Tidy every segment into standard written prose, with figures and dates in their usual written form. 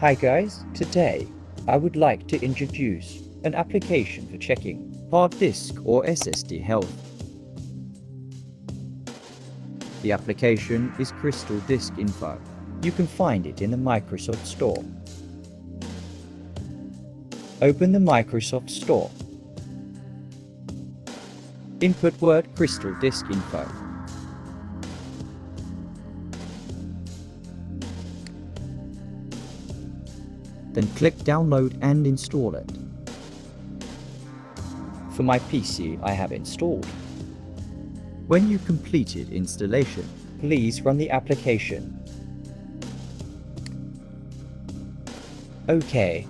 Hi guys, today I would like to introduce an application for checking hard disk or SSD health. The application is CrystalDiskInfo. You can find it in the Microsoft Store. Open the Microsoft Store. Input word CrystalDiskInfo. Then click download and install it. For my PC, I have installed. When you completed installation, please run the application. Okay,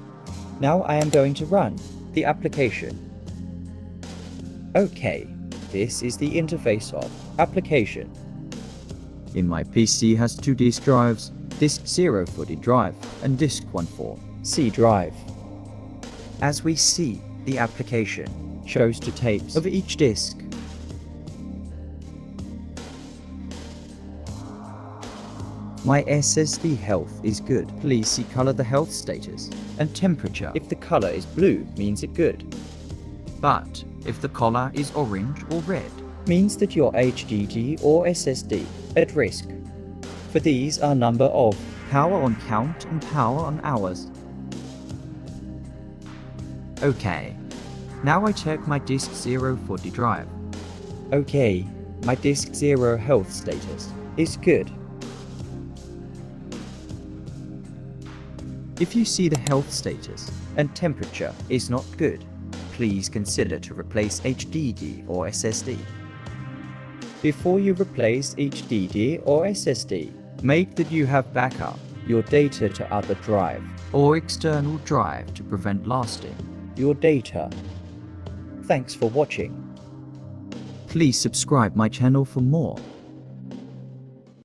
now I am going to run the application. Okay, this is the interface of application. In my PC has 2 disk drives, disk 0 for D drive and disk 1 for C drive. As we see, the application shows 2 tapes of each disk. My SSD health is good. Please see color the health status and temperature. If the color is blue, means it good. But if the color is orange or red, means that your HDD or SSD at risk. For these are number of power on count and power on hours. Okay, now I check my disk 0 for D drive. Okay, my disk 0 health status is good. If you see the health status and temperature is not good, please consider to replace HDD or SSD. Before you replace HDD or SSD, make that you have backup your data to other drive or external drive to prevent lasting your data. Thanks for watching. Please subscribe my channel for more.